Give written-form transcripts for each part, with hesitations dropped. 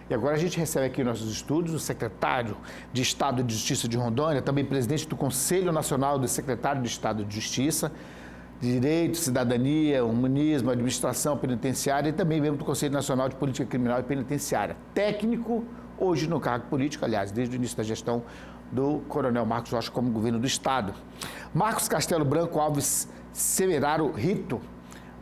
E agora a gente recebe aqui em nossos estúdios o secretário de Estado de Justiça de Rondônia, também presidente do Conselho Nacional do Secretário de Estado de Justiça, Direito, Cidadania, Humanismo, Administração Penitenciária e também membro do Conselho Nacional de Política Criminal e Penitenciária. Técnico, hoje no cargo político, aliás, desde o início da gestão do Coronel Marcos Rocha como governo do Estado. Marcos Castelo Branco Alves Semeraro Rito.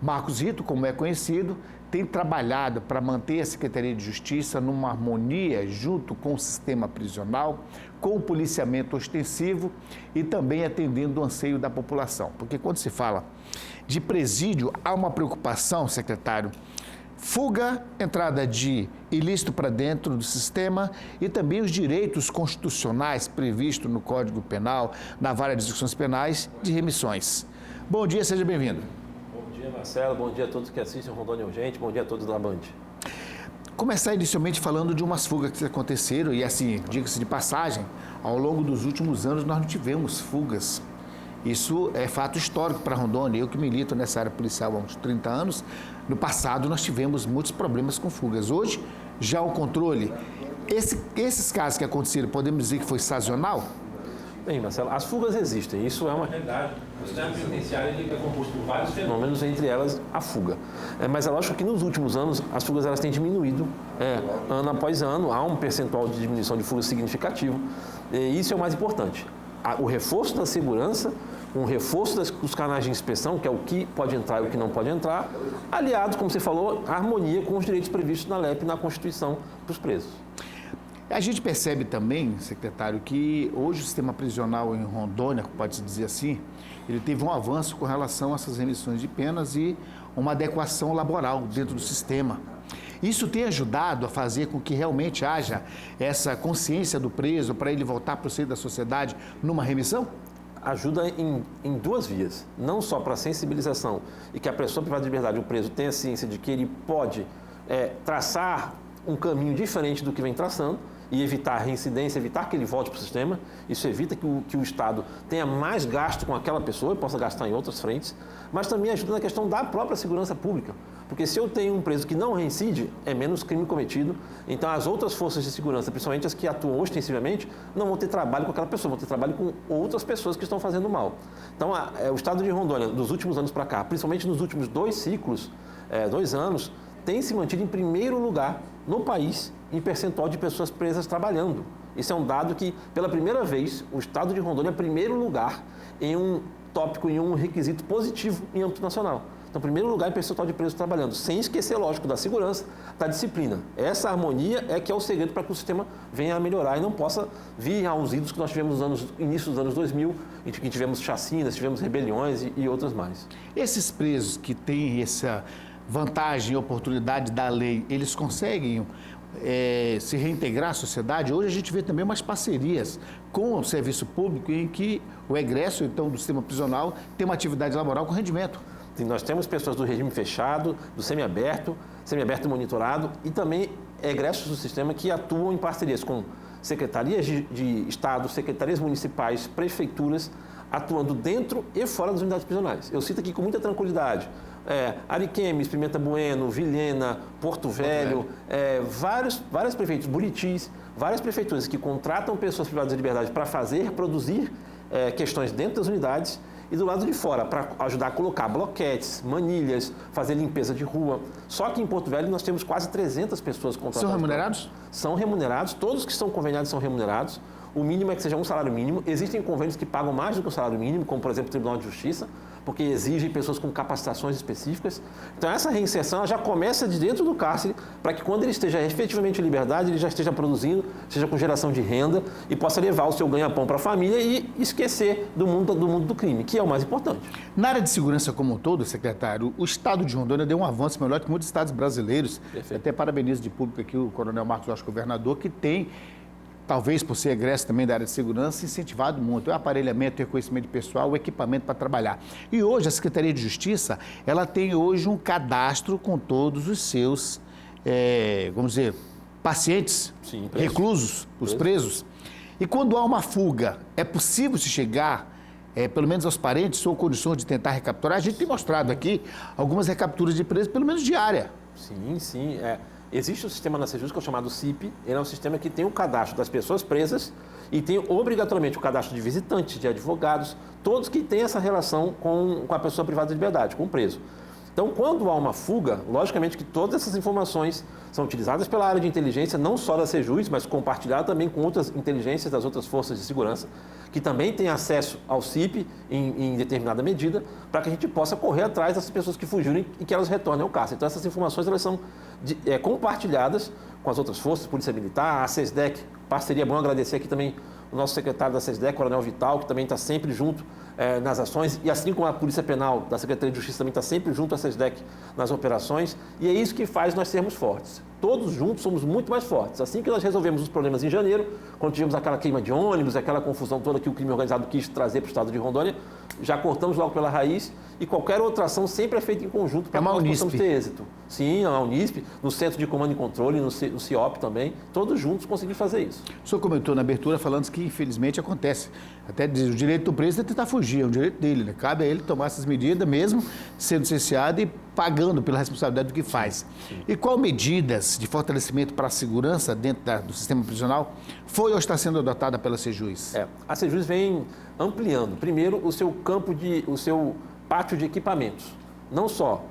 Marcos Rito, como é conhecido, tem trabalhado para manter a Secretaria de Justiça numa harmonia junto com o sistema prisional, com o policiamento ostensivo e também atendendo o anseio da população. Porque quando se fala de presídio, há uma preocupação, secretário, fuga, entrada de ilícito para dentro do sistema e também os direitos constitucionais previstos no Código Penal, na Vara de Execuções Penais, de remissões. Bom dia, seja bem-vindo. Bom dia, Marcelo. Bom dia a todos que assistem o Rondônia Urgente. Bom dia a todos da Band. Começar inicialmente falando de umas fugas que aconteceram e assim, diga-se de passagem, ao longo dos últimos anos nós não tivemos fugas. Isso é fato histórico para Rondônia. Eu que milito nessa área policial há uns 30 anos, no passado nós tivemos muitos problemas com fugas. Hoje, já o controle. Esses casos que aconteceram, podemos dizer que foi sazonal? Bem, Marcelo, as fugas existem, isso é uma realidade. O sistema penitenciário é composto por vários fenômenos, entre elas a fuga. Mas é lógico que nos últimos anos as fugas elas têm diminuído, ano após ano, há um percentual de diminuição de fugas significativo. E isso é o mais importante. O reforço da segurança, um reforço dos canais de inspeção, que é o que pode entrar e o que não pode entrar, aliado, como você falou, a harmonia com os direitos previstos na LEP e na Constituição para os presos. A gente percebe também, secretário, que hoje o sistema prisional em Rondônia, pode-se dizer assim, ele teve um avanço com relação a essas remissões de penas e uma adequação laboral dentro do sistema. Isso tem ajudado a fazer com que realmente haja essa consciência do preso para ele voltar para o seio da sociedade numa remissão? Ajuda em duas vias, não só para a sensibilização e que a pessoa privada de liberdade, o preso, tenha ciência de que ele pode traçar um caminho diferente do que vem traçando, e evitar a reincidência, evitar que ele volte para o sistema. Isso evita que o Estado tenha mais gasto com aquela pessoa e possa gastar em outras frentes, mas também ajuda na questão da própria segurança pública. Porque se eu tenho um preso que não reincide, é menos crime cometido, então as outras forças de segurança, principalmente as que atuam ostensivamente, não vão ter trabalho com aquela pessoa, vão ter trabalho com outras pessoas que estão fazendo mal. Então, o Estado de Rondônia, dos últimos anos para cá, principalmente nos últimos 2 ciclos, 2 anos, tem se mantido em primeiro lugar no país em percentual de pessoas presas trabalhando. Isso é um dado que, pela primeira vez, o Estado de Rondônia é primeiro lugar em um tópico, em um requisito positivo em âmbito nacional. Então, primeiro lugar em percentual de presos trabalhando, sem esquecer, lógico, da segurança, da disciplina. Essa harmonia é que é o segredo para que o sistema venha a melhorar e não possa vir aos idos que nós tivemos no início dos anos 2000, em que tivemos chacinas, tivemos rebeliões e outras mais. Esses presos que têm essa vantagem e oportunidade da lei, eles conseguem se reintegrar à sociedade? Hoje a gente vê também umas parcerias com o serviço público em que o egresso, então, do sistema prisional tem uma atividade laboral com rendimento. Sim, nós temos pessoas do regime fechado, do semiaberto monitorado e também egressos do sistema que atuam em parcerias com secretarias de Estado, secretarias municipais, prefeituras, atuando dentro e fora das unidades prisionais. Eu cito aqui com muita tranquilidade. Ariquemes, Pimenta Bueno, Vilhena, Porto Velho, várias prefeituras, Buritis, várias prefeituras que contratam pessoas privadas de liberdade para produzir questões dentro das unidades e do lado de fora, para ajudar a colocar bloquetes, manilhas, fazer limpeza de rua. Só que em Porto Velho nós temos quase 300 pessoas contratadas. São remunerados? São remunerados, todos que são conveniados são remunerados. O mínimo é que seja um salário mínimo. Existem convênios que pagam mais do que o salário mínimo, como, por exemplo, o Tribunal de Justiça, porque exigem pessoas com capacitações específicas. Então, essa reinserção ela já começa de dentro do cárcere, para que quando ele esteja efetivamente em liberdade, ele já esteja produzindo, seja com geração de renda e possa levar o seu ganha-pão para a família e esquecer do mundo do crime, que é o mais importante. Na área de segurança como um todo, secretário, o Estado de Rondônia deu um avanço melhor que muitos estados brasileiros. Perfeito. Até parabenizo de público aqui o Coronel Marcos Rocha, governador, que tem, talvez por ser egresso também da área de segurança, incentivado muito o aparelhamento, o reconhecimento de pessoal, o equipamento para trabalhar. E hoje a Secretaria de Justiça, ela tem hoje um cadastro com todos os seus, vamos dizer, pacientes, sim, presos. Reclusos, os presos. E quando há uma fuga, é possível se chegar, pelo menos aos parentes, ou condições de tentar recapturar? A gente tem mostrado aqui algumas recapturas de presos, pelo menos diária. Sim, sim. Existe um sistema na Sejus que é o chamado CIP, ele é um sistema que tem o cadastro das pessoas presas e tem obrigatoriamente o cadastro de visitantes, de advogados, todos que têm essa relação com a pessoa privada de liberdade, com o preso. Então, quando há uma fuga, logicamente que todas essas informações são utilizadas pela área de inteligência, não só da Sejus, mas compartilhadas também com outras inteligências das outras forças de segurança, que também têm acesso ao CIP em determinada medida, para que a gente possa correr atrás dessas pessoas que fugiram e que elas retornem ao cárcere. Então, essas informações elas são compartilhadas com as outras forças, Polícia Militar, a SESDEC, parceria, bom agradecer aqui também o nosso secretário da SESDEC, Coronel Vital, que também está sempre junto nas ações, e assim como a Polícia Penal da Secretaria de Justiça também está sempre junto à SESDEC nas operações, e é isso que faz nós sermos fortes. Todos juntos somos muito mais fortes. Assim que nós resolvemos os problemas em janeiro, quando tivemos aquela queima de ônibus, aquela confusão toda que o crime organizado quis trazer para o estado de Rondônia, já cortamos logo pela raiz e qualquer outra ação sempre é feita em conjunto para que nós possamos ter êxito. Sim, a Unisp, no Centro de Comando e Controle, no CIOP também, todos juntos conseguimos fazer isso. O senhor comentou na abertura falando que infelizmente acontece. Até diz, o direito do preso é tentar fugir, é um direito dele, né? Cabe a ele tomar essas medidas, mesmo sendo licenciado e pagando pela responsabilidade do que faz. Sim. E qual medidas de fortalecimento para a segurança dentro do sistema prisional foi ou está sendo adotada pela Sejus? A Sejus vem ampliando, primeiro, o seu pátio de equipamentos. Não só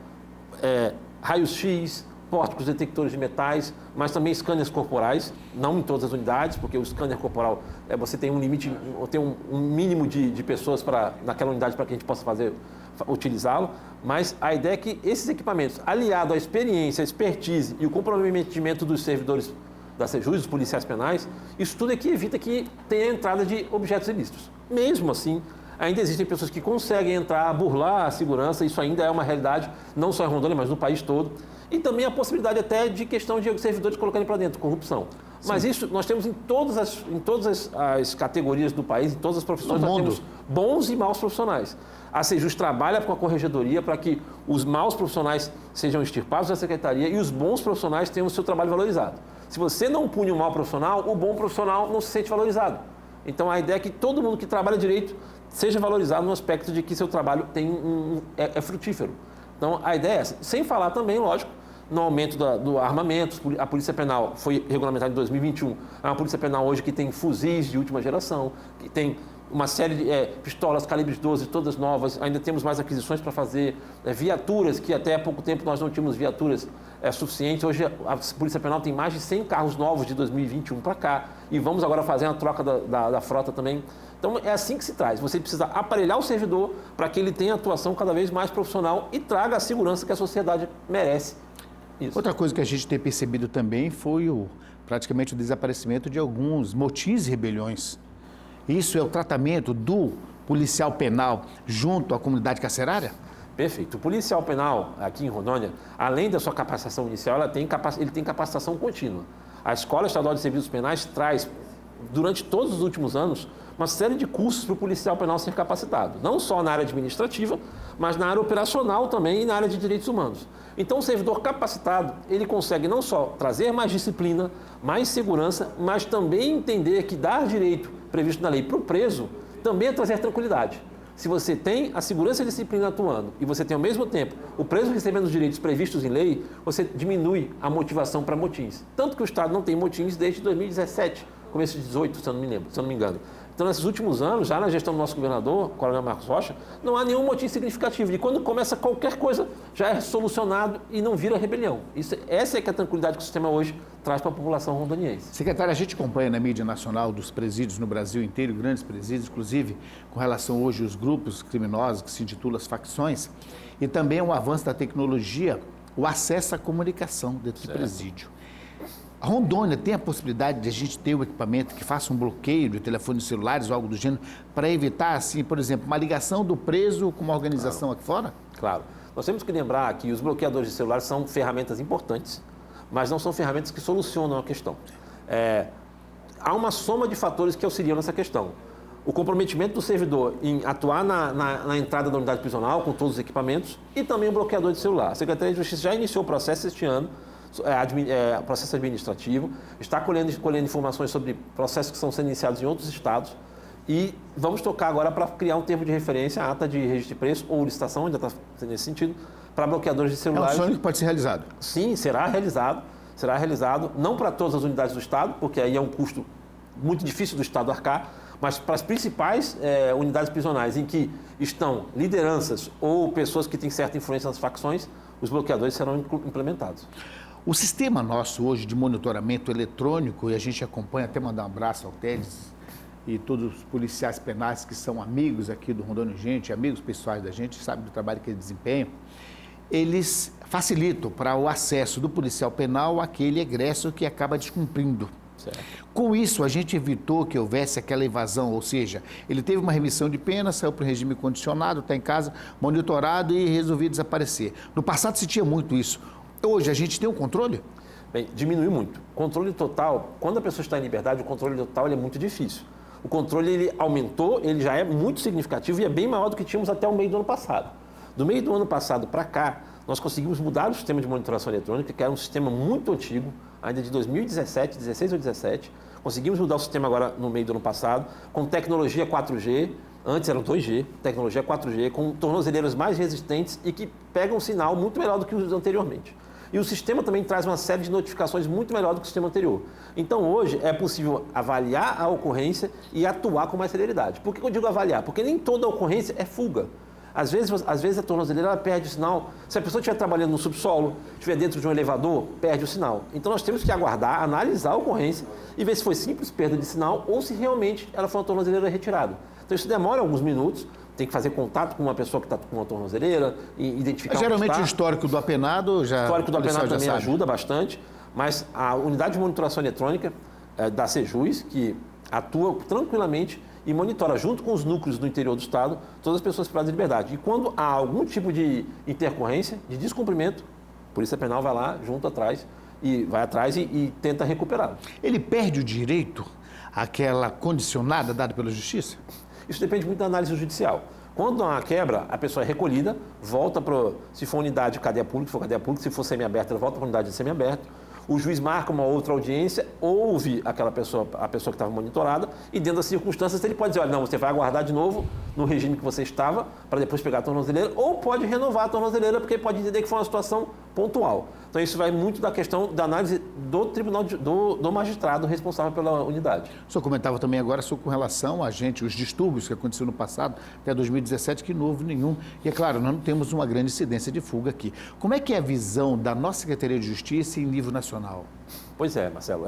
raios-x, pórticos detectores de metais, mas também scanners corporais, não em todas as unidades, porque o scanner corporal, você tem um limite, tem um mínimo de pessoas naquela unidade para que a gente possa utilizá-lo, mas a ideia é que esses equipamentos, aliado à experiência, à expertise e o comprometimento dos servidores da Sejus, dos policiais penais, isso tudo é que evita que tenha entrada de objetos ilícitos. Mesmo assim, ainda existem pessoas que conseguem entrar, burlar a segurança, isso ainda é uma realidade, não só em Rondônia, mas no país todo. E também a possibilidade até de questão de servidores colocarem para dentro, corrupção. Sim. Mas isso nós temos em todas as categorias do país, em todas as profissões, nós temos bons e maus profissionais. A Sejus trabalha com a corregedoria para que os maus profissionais sejam extirpados da secretaria e os bons profissionais tenham o seu trabalho valorizado. Se você não pune o mau profissional, o bom profissional não se sente valorizado. Então a ideia é que todo mundo que trabalha direito seja valorizado no aspecto de que seu trabalho é frutífero. Então a ideia é essa. Sem falar também, lógico, no aumento do armamento. A Polícia Penal foi regulamentada em 2021. É uma Polícia Penal hoje que tem fuzis de última geração, que tem uma série de pistolas calibres 12, todas novas. Ainda temos mais aquisições para fazer, viaturas, que até há pouco tempo nós não tínhamos viaturas suficientes. Hoje a Polícia Penal tem mais de 100 carros novos de 2021 para cá. E vamos agora fazer a troca da frota também. Então é assim que se traz. Você precisa aparelhar o servidor para que ele tenha atuação cada vez mais profissional e traga a segurança que a sociedade merece. Isso. Outra coisa que a gente tem percebido também foi praticamente o desaparecimento de alguns motins e rebeliões. Isso é o tratamento do policial penal junto à comunidade carcerária? Perfeito. O policial penal aqui em Rondônia, além da sua capacitação inicial, ele tem capacitação contínua. A Escola Estadual de Serviços Penais traz, durante todos os últimos anos, uma série de cursos para o policial penal ser capacitado. Não só na área administrativa, mas na área operacional também e na área de direitos humanos. Então, o servidor capacitado, ele consegue não só trazer mais disciplina, mais segurança, mas também entender que dar direito previsto na lei para o preso também é trazer tranquilidade. Se você tem a segurança e a disciplina atuando e você tem ao mesmo tempo o preso recebendo os direitos previstos em lei, você diminui a motivação para motins. Tanto que o Estado não tem motins desde 2017, começo de 2018, se eu não me engano. Então, nesses últimos anos, já na gestão do nosso governador, Coronel Marcos Rocha, não há nenhum motim significativo. E quando começa qualquer coisa, já é solucionado e não vira rebelião. Essa é que é a tranquilidade que o sistema hoje traz para a população rondoniense. Secretário, a gente acompanha na mídia nacional dos presídios no Brasil inteiro, grandes presídios, inclusive com relação hoje aos grupos criminosos que se intitulam as facções, e também o avanço da tecnologia, o acesso à comunicação dentro do presídio. A Rondônia tem a possibilidade de a gente ter um equipamento que faça um bloqueio de telefones celulares ou algo do gênero para evitar, assim, por exemplo, uma ligação do preso com uma organização aqui fora? Claro. Nós temos que lembrar que os bloqueadores de celulares são ferramentas importantes, mas não são ferramentas que solucionam a questão. Há uma soma de fatores que auxiliam nessa questão. O comprometimento do servidor em atuar na entrada da unidade prisional com todos os equipamentos e também o bloqueador de celular. A Secretaria de Justiça já iniciou o processo este ano, processo administrativo, está colhendo informações sobre processos que estão sendo iniciados em outros estados e vamos tocar agora para criar um termo de referência, a ata de registro de preço ou licitação, ainda está nesse sentido, para bloqueadores de celulares. É um sonho que pode ser realizado? Sim, será realizado. será realizado não para todas as unidades do Estado, porque aí é um custo muito difícil do Estado arcar, mas para as principais unidades prisionais em que estão lideranças ou pessoas que têm certa influência nas facções, os bloqueadores serão implementados. O sistema nosso hoje de monitoramento eletrônico, e a gente acompanha, até mandar um abraço ao Teles e todos os policiais penais que são amigos aqui do Rondônia Gente, amigos pessoais da gente, sabem do trabalho que eles desempenham, eles facilitam para o acesso do policial penal àquele egresso que acaba descumprindo. Certo. Com isso, a gente evitou que houvesse aquela evasão, ou seja, ele teve uma remissão de pena, saiu para o regime condicionado, está em casa, monitorado e resolveu desaparecer. No passado se tinha muito isso. Hoje, a gente tem um controle? Bem, diminuiu muito. Controle total, quando a pessoa está em liberdade, o controle total ele é muito difícil. O controle ele aumentou, ele já é muito significativo e é bem maior do que tínhamos até o meio do ano passado. Do meio do ano passado para cá, nós conseguimos mudar o sistema de monitoração eletrônica, que era um sistema muito antigo, ainda de 2017, 16 ou 17. Conseguimos mudar o sistema agora no meio do ano passado, com tecnologia 4G, antes era 2G, tecnologia 4G, com tornozeleiras mais resistentes e que pegam um sinal muito melhor do que os anteriormente. E o sistema também traz uma série de notificações muito melhor do que o sistema anterior. Então, hoje, é possível avaliar a ocorrência e atuar com mais celeridade. Por que eu digo avaliar? Porque nem toda ocorrência é fuga. Às vezes a tornozeleira ela perde o sinal. Se a pessoa estiver trabalhando no subsolo, estiver dentro de um elevador, perde o sinal. Então, nós temos que aguardar, analisar a ocorrência e ver se foi simples perda de sinal ou se realmente ela foi uma tornozeleira retirada. Então, isso demora alguns minutos. Tem que fazer contato com uma pessoa que está com uma tornozeleira e identificar. Geralmente o histórico do apenado já. O histórico do apenado também ajuda bastante, mas a unidade de monitoração eletrônica da Sejus, que atua tranquilamente e monitora junto com os núcleos do interior do Estado todas as pessoas privadas de liberdade. E quando há algum tipo de intercorrência, de descumprimento, a Polícia Penal vai lá, junto atrás, e vai atrás e tenta recuperar. Ele perde o direito àquela condicionada dada pela Justiça? Isso depende muito da análise judicial. Quando há uma quebra, a pessoa é recolhida, volta para, se for unidade de cadeia pública, se for cadeia pública, se for semiaberta, ela volta para a unidade de semiaberto. O juiz marca uma outra audiência, ouve aquela pessoa, a pessoa que estava monitorada, e dentro das circunstâncias ele pode dizer, olha, não, você vai aguardar de novo no regime que você estava, para depois pegar a tornozeleira, ou pode renovar a tornozeleira, porque pode entender que foi uma situação pontual. Então isso vai muito da questão da análise do tribunal, do magistrado responsável pela unidade. O senhor comentava também agora com relação a os distúrbios que aconteceram no passado, até 2017, que não houve nenhum. E é claro, nós não temos uma grande incidência de fuga aqui. Como é que é a visão da nossa Secretaria de Justiça em nível nacional? Pois é, Marcelo.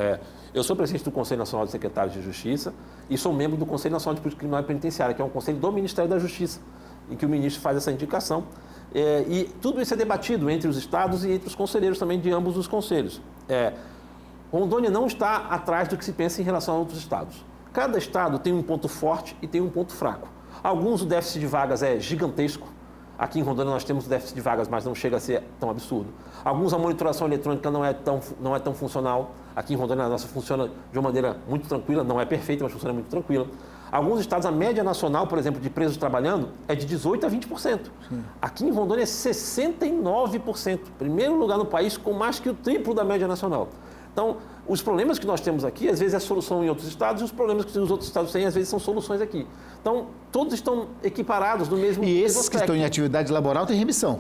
Eu sou presidente do Conselho Nacional de Secretários de Justiça e sou membro do Conselho Nacional de Política Criminal e Penitenciária, que é um conselho do Ministério da Justiça, em que o ministro faz essa indicação. E tudo isso é debatido entre os estados e entre os conselheiros também de ambos os conselhos. Rondônia não está atrás do que se pensa em relação a outros estados. Cada estado tem um ponto forte e tem um ponto fraco. Alguns o déficit de vagas é gigantesco. Aqui em Rondônia nós temos déficit de vagas, mas não chega a ser tão absurdo. Alguns a monitoração eletrônica não é tão funcional. Aqui em Rondônia a nossa funciona de uma maneira muito tranquila, não é perfeita, mas funciona muito tranquila. Alguns estados, a média nacional, por exemplo, de presos trabalhando é de 18% a 20%. Sim. Aqui em Rondônia é 69%. Primeiro lugar no país, com mais que o triplo da média nacional. Então, os problemas que nós temos aqui, às vezes é solução em outros estados, e os problemas que os outros estados têm, às vezes são soluções aqui. Então, todos estão equiparados no mesmo E esses que estão em atividade laboral têm remissão?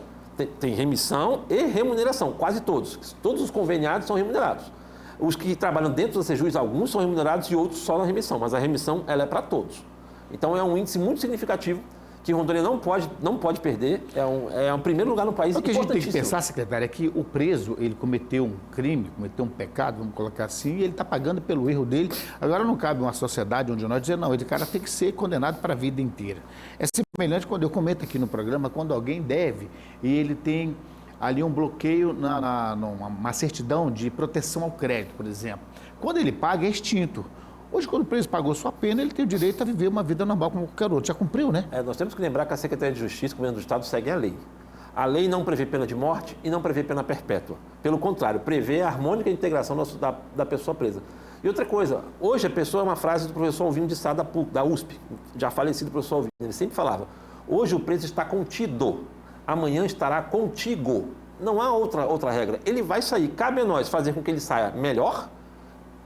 Tem remissão e remuneração, quase todos. Todos os conveniados são remunerados. Os que trabalham dentro da Sejus, alguns são remunerados e outros só na remissão, mas a remissão ela é para todos. Então, é um índice muito significativo que Rondônia não pode perder, é um primeiro lugar no país. O que a gente tem que pensar, secretário, é que o preso, ele cometeu um crime, cometeu um pecado, vamos colocar assim, e ele está pagando pelo erro dele. Agora não cabe uma sociedade onde nós dizer, não, esse cara tem que ser condenado para a vida inteira. É semelhante quando eu comento aqui no programa, quando alguém deve e ele tem ali um bloqueio numa certidão de proteção ao crédito, por exemplo. Quando ele paga, é extinto. Hoje, quando o preso pagou sua pena, ele tem o direito a viver uma vida normal como qualquer outro. Já cumpriu, né? Nós temos que lembrar que a Secretaria de Justiça e o Governo do Estado seguem a lei. A lei não prevê pena de morte e não prevê pena perpétua. Pelo contrário, prevê a harmônica integração da pessoa presa. E outra coisa, hoje a pessoa é uma frase do professor Alvino de Sá da USP, já falecido professor Alvino. Ele sempre falava, hoje o preso está contido, amanhã estará contigo. Não há outra regra. Ele vai sair, cabe a nós fazer com que ele saia melhor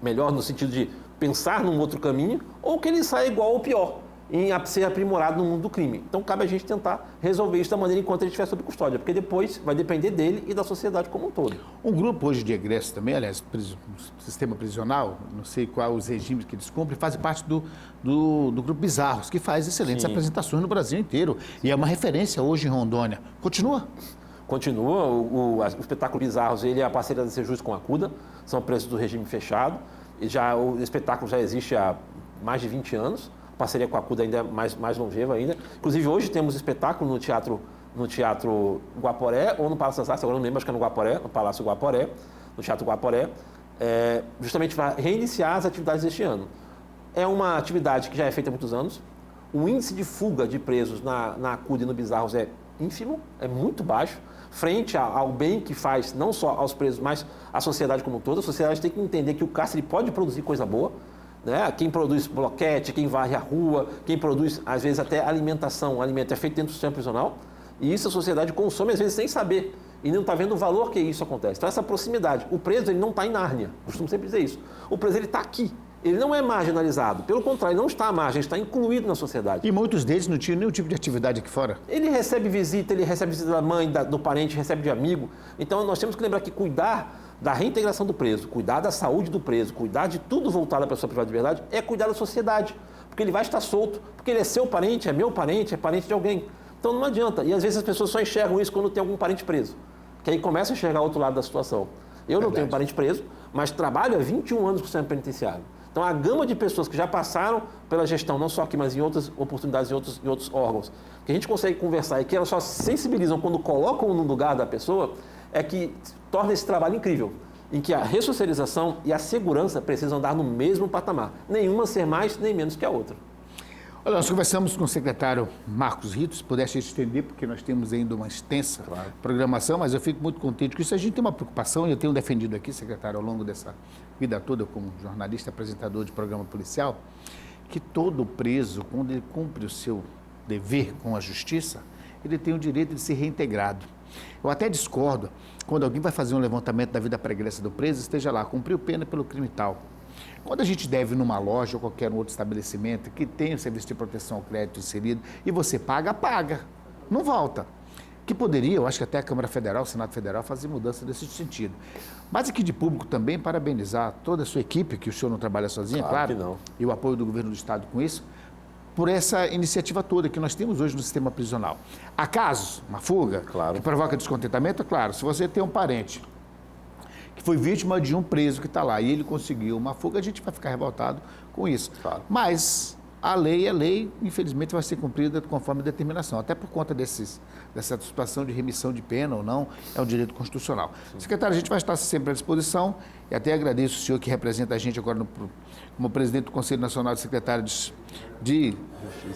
no sentido de pensar num outro caminho, ou que ele saia igual ou pior. em ser aprimorado no mundo do crime. Então, cabe a gente tentar resolver isso da maneira enquanto ele estiver sob custódia, porque depois vai depender dele e da sociedade como um todo. Um grupo hoje de egressos também, aliás, sistema prisional, não sei quais os regimes que eles cumprem, fazem parte do Grupo Bizarros, que faz excelentes apresentações no Brasil inteiro. E é uma referência hoje em Rondônia. Continua? Continua. O espetáculo Bizarros, ele é a parceria da Sejus com a CUDA, são presos do regime fechado. E o espetáculo já existe há mais de 20 anos. A parceria com a CUDA ainda é mais longeva ainda. Inclusive, hoje temos espetáculo no Teatro Guaporé ou no Palácio das Artes, agora não lembro, acho que é no Guaporé, no Palácio Guaporé, no Teatro Guaporé, justamente para reiniciar as atividades deste ano. É uma atividade que já é feita há muitos anos. O índice de fuga de presos na CUDA e no Bizarros é ínfimo, é muito baixo, frente ao bem que faz não só aos presos, mas à sociedade como um todo. A sociedade tem que entender que o cárcere pode produzir coisa boa, né? Quem produz bloquete, quem varre a rua, quem produz, às vezes, até alimentação, o alimento é feito dentro do sistema prisional, e isso a sociedade consome, às vezes, sem saber, e não está vendo o valor que isso acontece. Então, essa proximidade. O preso, ele não está em Nárnia, costumo sempre dizer isso. O preso, ele está aqui. Ele não é marginalizado, pelo contrário, ele não está à margem, ele está incluído na sociedade. E muitos deles não tinham nenhum tipo de atividade aqui fora. Ele recebe visita da mãe, do parente, recebe de amigo. Então, nós temos que lembrar que cuidar da reintegração do preso, cuidar da saúde do preso, cuidar de tudo voltado à pessoa privada de liberdade, é cuidar da sociedade. Porque ele vai estar solto, porque ele é seu parente, é meu parente, é parente de alguém. Então, não adianta. E, às vezes, as pessoas só enxergam isso quando tem algum parente preso. Que aí começa a enxergar o outro lado da situação. Eu não tenho parente preso, mas trabalho há 21 anos com o sistema penitenciário. Então, a gama de pessoas que já passaram pela gestão, não só aqui, mas em outras oportunidades, em outros órgãos, que a gente consegue conversar e que elas só se sensibilizam quando colocam no lugar da pessoa, é que torna esse trabalho incrível, em que a ressocialização e a segurança precisam andar no mesmo patamar. Nenhuma ser mais nem menos que a outra. Olha, nós conversamos com o secretário Marcos Rito, se pudesse estender, porque nós temos ainda uma extensa programação, mas eu fico muito contente com isso. A gente tem uma preocupação, e eu tenho defendido aqui, secretário, ao longo dessa vida toda, como jornalista, apresentador de programa policial, que todo preso, quando ele cumpre o seu dever com a justiça, ele tem o direito de ser reintegrado. Eu até discordo quando alguém vai fazer um levantamento da vida pregressa do preso, esteja lá, cumpriu pena pelo crime tal. Quando a gente deve numa loja ou qualquer outro estabelecimento que tem o serviço de proteção ao crédito inserido e você paga, não volta. Que poderia, eu acho que até a Câmara Federal, o Senado Federal, fazer mudança nesse sentido. Mas aqui de público também, parabenizar toda a sua equipe, que o senhor não trabalha sozinho, claro, que não. E o apoio do governo do Estado com isso, por essa iniciativa toda que nós temos hoje no sistema prisional. Há casos, uma fuga, que provoca descontentamento, claro, se você tem um parente que foi vítima de um preso que está lá e ele conseguiu uma fuga, a gente vai ficar revoltado com isso. Claro. Mas a lei, infelizmente, vai ser cumprida conforme a determinação, até por conta dessa situação de remissão de pena ou não, é um direito constitucional. Sim. Secretário, a gente vai estar sempre à disposição e até agradeço o senhor que representa a gente agora como presidente do Conselho Nacional de Secretários de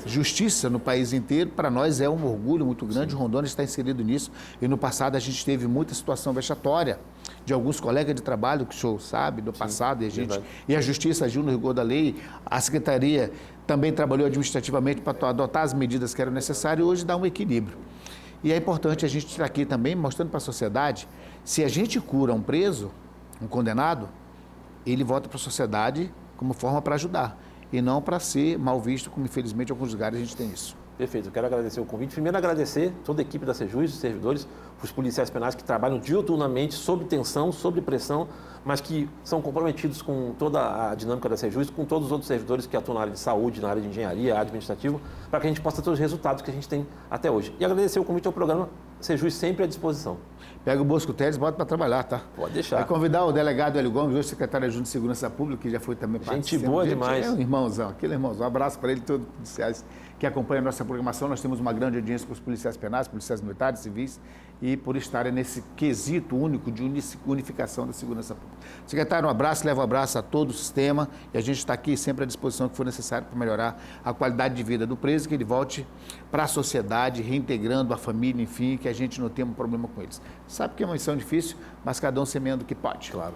Justiça no país inteiro. Para nós é um orgulho muito grande, o Rondônia está inserido nisso e no passado a gente teve muita situação vexatória de alguns colegas de trabalho, que o senhor sabe, do passado, e a Justiça agiu no rigor da lei, a Secretaria também trabalhou administrativamente para adotar as medidas que eram necessárias e hoje dá um equilíbrio. E é importante a gente estar aqui também mostrando para a sociedade, se a gente cura um preso, um condenado, ele volta para a sociedade como forma para ajudar e não para ser mal visto, como infelizmente em alguns lugares a gente tem isso. Perfeito, eu quero agradecer o convite. Primeiro, agradecer toda a equipe da Sejus, os servidores, os policiais penais que trabalham diuturnamente, sob tensão, sob pressão, mas que são comprometidos com toda a dinâmica da Sejus, com todos os outros servidores que atuam na área de saúde, na área de engenharia, administrativo, para que a gente possa ter os resultados que a gente tem até hoje. E agradecer o convite ao programa Sejus sempre à disposição. Pega o Bosco Teles e bota para trabalhar, tá? Pode deixar. Vai convidar o delegado Hélio Gomes, hoje secretário adjunto de Segurança Pública, que já foi também Gente boa demais. É um irmãozão, aquele irmãozão. Um abraço para ele e todos os policiais que acompanham a nossa programação. Nós temos uma grande audiência com os policiais penais, policiais militares, civis, e por estarem nesse quesito único de unificação da segurança pública. Secretário, um abraço, leva um abraço a todo o sistema e a gente está aqui sempre à disposição que for necessário para melhorar a qualidade de vida do preso, que ele volte para a sociedade, reintegrando a família, enfim, que a gente não tenha um problema com eles. Sabe que é uma missão difícil, mas cada um semeando o que pode. Claro.